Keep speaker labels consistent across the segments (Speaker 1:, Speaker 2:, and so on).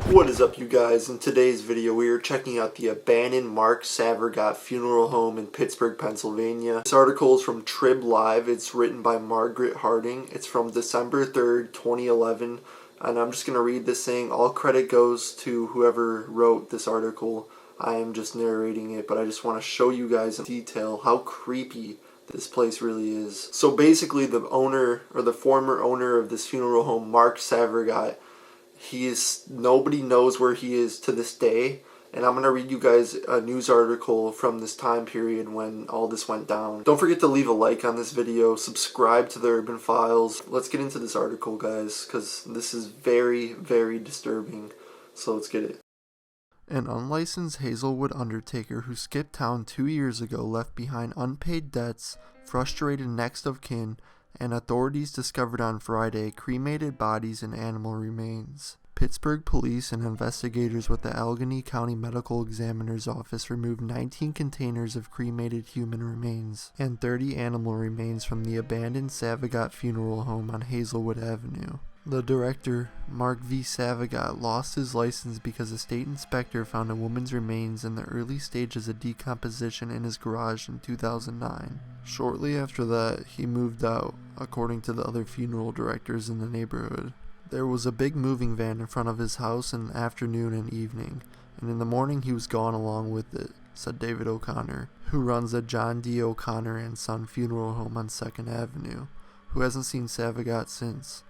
Speaker 1: What is up, you guys? In today's video we are checking out the abandoned Mark Sauvegeot funeral home in Pittsburgh, Pennsylvania. This article is from Trib Live. It's written by Margaret Harding. It's from December 3rd, 2011. And I'm just going to read this saying, all credit goes to whoever wrote this article. I am just narrating it, but I just want to show you guys in detail how creepy this place really is. So basically the owner, or the former owner of this funeral home, Mark Sauvegeot, nobody knows where he is to this day. And I'm going to read you guys a news article from this time period when all this went down. Don't forget to leave a like on this video, subscribe to the Urban Files. Let's get into this article, guys, because this is very, very disturbing. So let's get it. An unlicensed Hazelwood undertaker who skipped town 2 years ago left behind unpaid debts, frustrated next of kin, and authorities discovered on Friday cremated bodies and animal remains. Pittsburgh police and investigators with the Allegheny County Medical Examiner's Office removed 19 containers of cremated human remains and 30 animal remains from the abandoned Sauvegeot funeral home on Hazelwood Avenue. The director, Mark V. Sauvegeot, lost his license because a state inspector found a woman's remains in the early stages of decomposition in his garage in 2009. Shortly after that, he moved out, according to the other funeral directors in the neighborhood. There was a big moving van in front of his house in the afternoon and evening, and in the morning he was gone along with it, said David O'Connor, who runs the John D. O'Connor and Son Funeral Home on 2nd Avenue, who hasn't seen Sauvegeot since.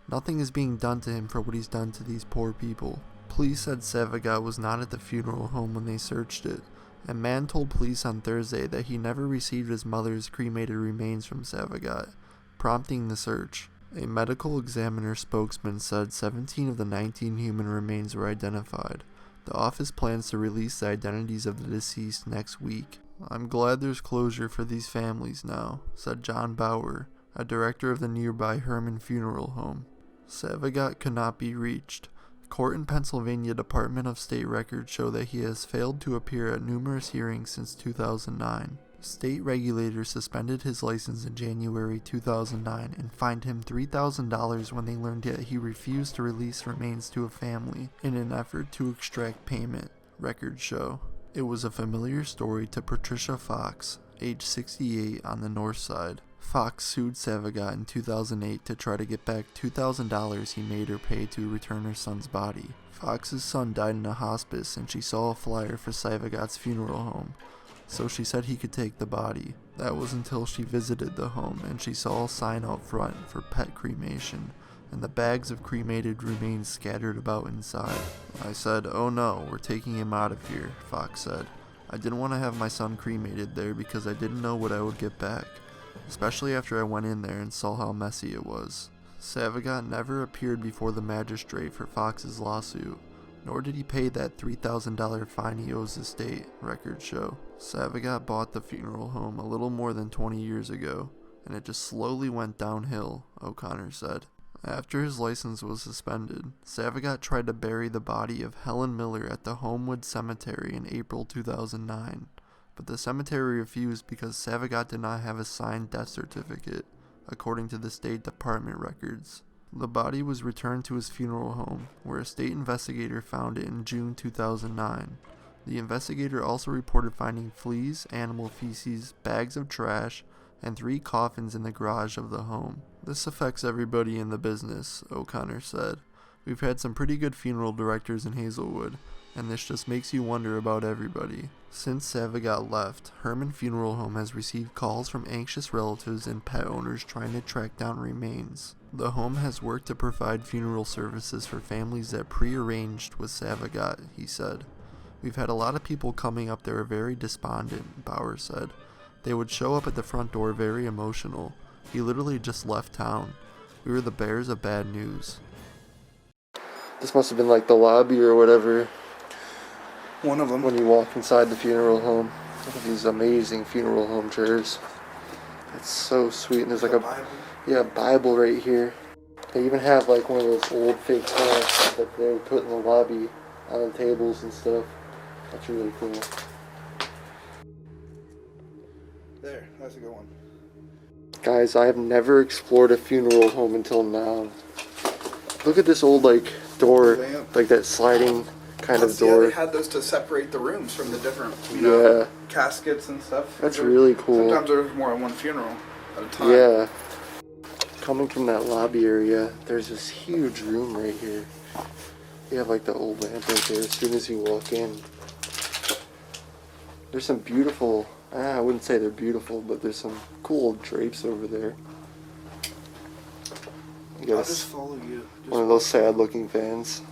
Speaker 1: Nothing is being done to him for what he's done to these poor people. Police said Sauvegeot was not at the funeral home when they searched it. A man told police on Thursday that he never received his mother's cremated remains from Sauvegeot, prompting the search. A medical examiner spokesman said 17 of the 19 human remains were identified. The office plans to release the identities of the deceased next week. I'm glad there's closure for these families now, said John Bauer, a director of the nearby Herman Funeral Home. Sauvegeot could not be reached. Court in Pennsylvania Department of State records show that he has failed to appear at numerous hearings since 2009. State regulators suspended his license in January 2009 and fined him $3,000 when they learned that he refused to release remains to a family in an effort to extract payment, records show. It was a familiar story to Patricia Fox, age 68, on the north side. Fox sued Sauvegeot in 2008 to try to get back $2,000 he made her pay to return her son's body. Fox's son died in a hospice and she saw a flyer for Sauvegeot's funeral home, so she said he could take the body. That was until she visited the home and she saw a sign out front for pet cremation and the bags of cremated remains scattered about inside. I said, "Oh no, we're taking him out of here," Fox said. "I didn't want to have my son cremated there because I didn't know what I would get back, especially after I went in there and saw how messy it was." Sauvegeot never appeared before the magistrate for Fox's lawsuit, nor did he pay that $3,000 fine he owes the state, records show. Sauvegeot bought the funeral home a little more than 20 years ago, and it just slowly went downhill, O'Connor said. After his license was suspended, Sauvegeot tried to bury the body of Helen Miller at the Homewood Cemetery in April 2009. But the cemetery refused because Sauvegeot did not have a signed death certificate, according to the State Department records. The body was returned to his funeral home, where a state investigator found it in June 2009. The investigator also reported finding fleas, animal feces, bags of trash, and 3 coffins in the garage of the home. "This affects everybody in the business," O'Connor said. "We've had some pretty good funeral directors in Hazelwood, and this just makes you wonder about everybody." Since Sauvegeot left, Herman Funeral Home has received calls from anxious relatives and pet owners trying to track down remains. The home has worked to provide funeral services for families that pre-arranged with Sauvegeot, he said. "We've had a lot of people coming up there very despondent," Bauer said. "They would show up at the front door very emotional. He literally just left town. We were the bearers of bad news." This must have been like the lobby or whatever.
Speaker 2: One of them.
Speaker 1: When you walk inside the funeral home. Look at these amazing funeral home chairs. It's so sweet. And there's like a Bible right here. They even have like one of those old fake plants that they would put in the lobby on the tables and stuff. That's really cool.
Speaker 2: There, that's a good one.
Speaker 1: Guys, I have never explored a funeral home until now. Look at this old like door,
Speaker 2: lamp.
Speaker 1: like that sliding kind of
Speaker 2: Yeah,
Speaker 1: door.
Speaker 2: they had those to separate the rooms from the different, you know,
Speaker 1: Yeah.
Speaker 2: caskets and stuff.
Speaker 1: That's really cool.
Speaker 2: Sometimes there's more than one funeral at a time.
Speaker 1: Yeah. Coming from that lobby area, there's this huge room right here. You have like the old lamp right there as soon as you walk in. There's some beautiful, I wouldn't say they're beautiful, but there's some cool old drapes over there.
Speaker 2: I'll just follow you.
Speaker 1: One of those sad looking fans.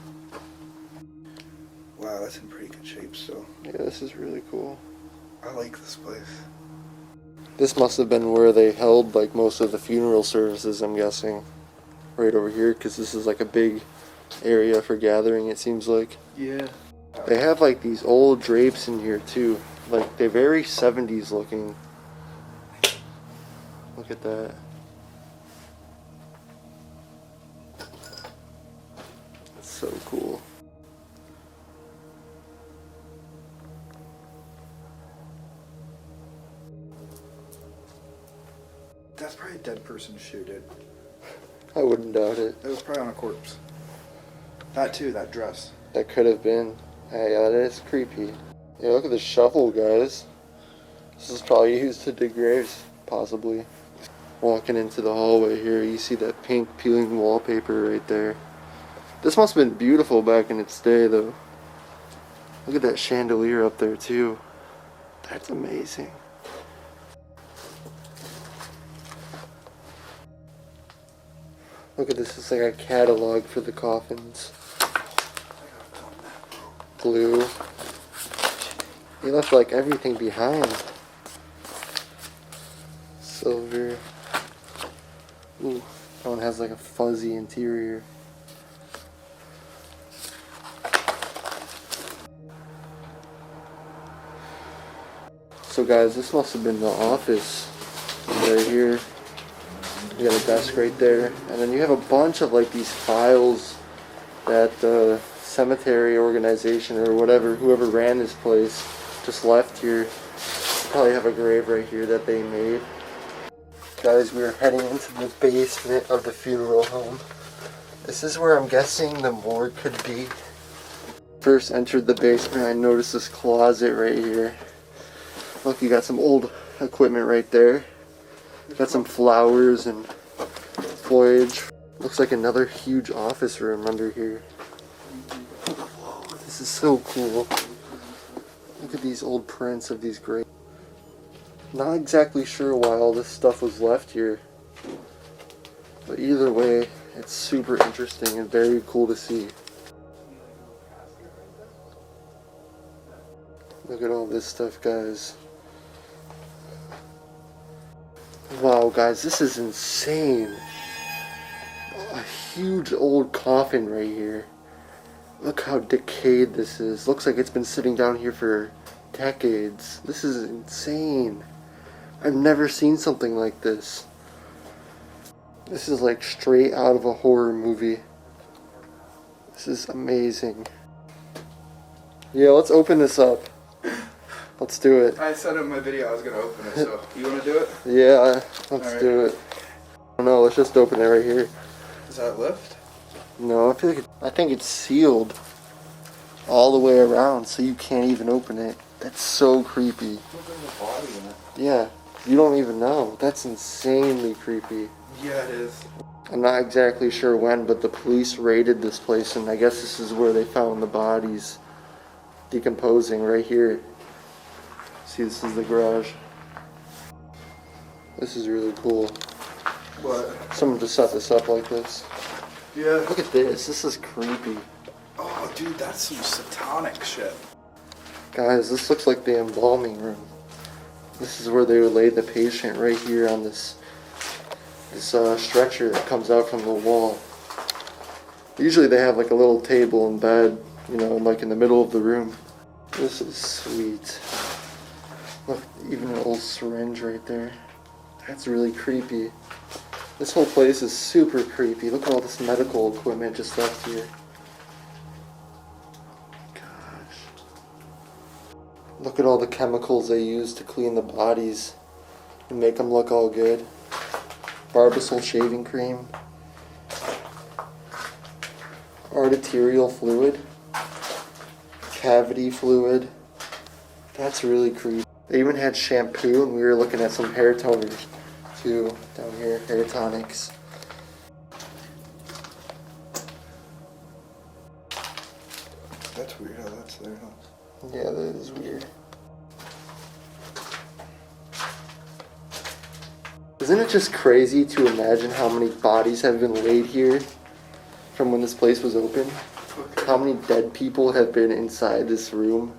Speaker 2: Wow, that's in pretty good shape still.
Speaker 1: Yeah, this is really cool.
Speaker 2: I like this place.
Speaker 1: This must have been where they held like most of the funeral services, I'm guessing. Right over here, because this is like a big area for gathering, it seems like.
Speaker 2: Yeah.
Speaker 1: They have like these old drapes in here too. Like they're very 70s looking. Look at that. That's so cool.
Speaker 2: That's probably a dead person's shoe, dude.
Speaker 1: I wouldn't doubt it.
Speaker 2: It was probably on a corpse. That too, that dress.
Speaker 1: That could have been. Hey, that is creepy. Yeah, look at the shovel, guys. This is probably used to dig graves, possibly. Walking into the hallway here, you see that pink peeling wallpaper right there. This must have been beautiful back in its day, though. Look at that chandelier up there, too. That's amazing. Look at this, it's like a catalog for the coffins. Blue. He left like everything behind. Silver. Ooh, that one has like a fuzzy interior. So guys, this must have been the office right here. You got a desk right there, and then you have a bunch of like these files that the cemetery organization or whatever, whoever ran this place, just left here. Probably have a grave right here that they made. Guys, we are heading into the basement of the funeral home. This is where I'm guessing the morgue could be. First entered the basement, I noticed this closet right here. Look, you got some old equipment right there. Got some flowers and foliage. Looks like another huge office room under here. Whoa, this is so cool. Look at these old prints of these graves. Not exactly sure why all this stuff was left here. But either way, it's super interesting and very cool to see. Look at all this stuff, guys. Wow, guys, this is insane. A huge old coffin right here. Look how decayed this is. Looks like it's been sitting down here for decades. This is insane. I've never seen something like this. This is like straight out of a horror movie. This is amazing. Yeah, let's open this up. Let's do it.
Speaker 2: I said in my video I was going to open it, so you want to do it?
Speaker 1: Yeah, let's do it. I don't know, let's just open it right here.
Speaker 2: Does that lift?
Speaker 1: No, I think it's sealed all the way around, so you can't even open it. That's so creepy.
Speaker 2: Look at the body in it.
Speaker 1: Yeah, you don't even know. That's insanely creepy.
Speaker 2: Yeah, it is.
Speaker 1: I'm not exactly sure when, but the police raided this place, and I guess this is where they found the bodies decomposing right here. See, this is the garage. This is really cool.
Speaker 2: What?
Speaker 1: Someone just set this up like this.
Speaker 2: Yeah.
Speaker 1: Look at this. This is creepy.
Speaker 2: Oh, dude, that's some satanic shit.
Speaker 1: Guys, this looks like the embalming room. This is where they would lay the patient right here on this stretcher that comes out from the wall. Usually they have like a little table and bed, you know, like in the middle of the room. This is sweet. Look, even an old syringe right there. That's really creepy. This whole place is super creepy. Look at all this medical equipment just left here. Gosh. Look at all the chemicals they use to clean the bodies and make them look all good. Barbasol shaving cream. Arterial fluid. Cavity fluid. That's really creepy. They even had shampoo, and we were looking at some hair toners too down here, hair tonics.
Speaker 2: That's weird how that's there, huh?
Speaker 1: Yeah, that is weird. Isn't it just crazy to imagine how many bodies have been laid here from when this place was open?
Speaker 2: Okay.
Speaker 1: How many dead people have been inside this room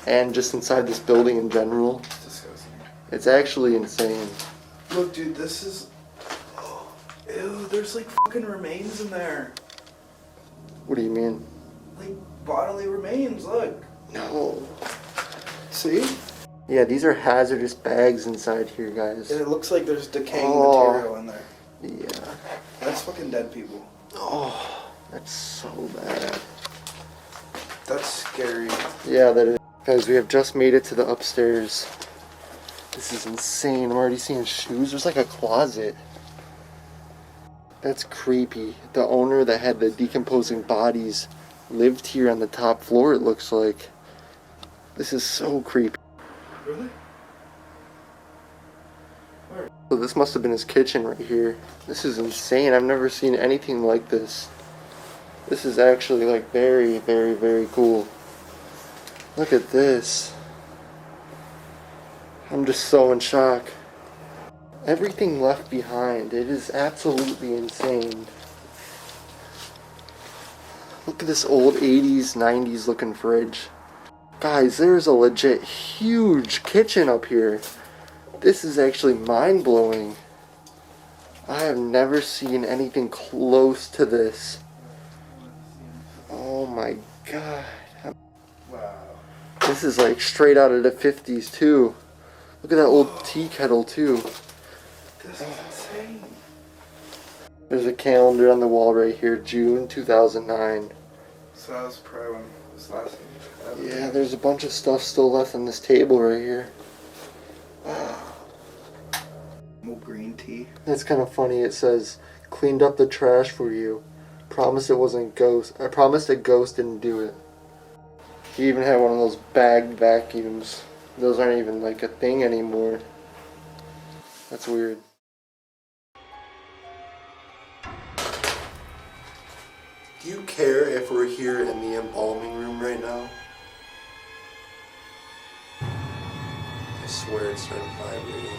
Speaker 1: and just inside this building in general?
Speaker 2: It's disgusting.
Speaker 1: It's actually insane.
Speaker 2: Look, dude, this is... Ew, there's like fucking remains in there.
Speaker 1: What do you mean?
Speaker 2: Like bodily remains, look.
Speaker 1: No.
Speaker 2: See?
Speaker 1: Yeah, these are hazardous bags inside here, guys.
Speaker 2: And it looks like there's decaying material in there.
Speaker 1: Yeah.
Speaker 2: That's fucking dead people.
Speaker 1: Oh, that's so bad.
Speaker 2: That's scary.
Speaker 1: Yeah, that is. Guys, we have just made it to the upstairs. This is insane. I'm already seeing shoes. There's like a closet. That's creepy. The owner that had the decomposing bodies lived here on the top floor, it looks like. This is so creepy.
Speaker 2: Really?
Speaker 1: So this must have been his kitchen right here. This is insane. I've never seen anything like this. This is actually like very, very, very cool. Look at this. I'm just so in shock. Everything left behind. It is absolutely insane. Look at this old 80s, 90s looking fridge. Guys, there's a legit huge kitchen up here. This is actually mind-blowing. I have never seen anything close to this. Oh my god.
Speaker 2: Wow.
Speaker 1: This is like straight out of the 50s too. Look at that old tea kettle too.
Speaker 2: This is insane.
Speaker 1: There's a calendar on the wall right here, June 2009.
Speaker 2: So that was probably when this last one.
Speaker 1: Yeah, there's a bunch of stuff still left on this table right here.
Speaker 2: More green tea.
Speaker 1: That's kind of funny. It says, cleaned up the trash for you. Promised it wasn't ghost. I promised a ghost didn't do it. He even had one of those bag vacuums. Those aren't even like a thing anymore. That's weird. Do you care if we're here in the embalming room right now? I swear it started vibrating.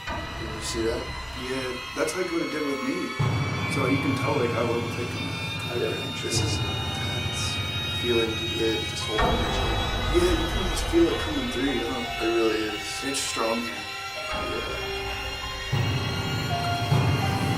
Speaker 1: Did you see that?
Speaker 2: Yeah, that's like what it did with me. So you can tell like I wasn't taking
Speaker 1: This is intense feeling to get this whole energy.
Speaker 2: Yeah, you can just feel it coming through, you know?
Speaker 1: It really is.
Speaker 2: It's strong here.
Speaker 1: Yeah.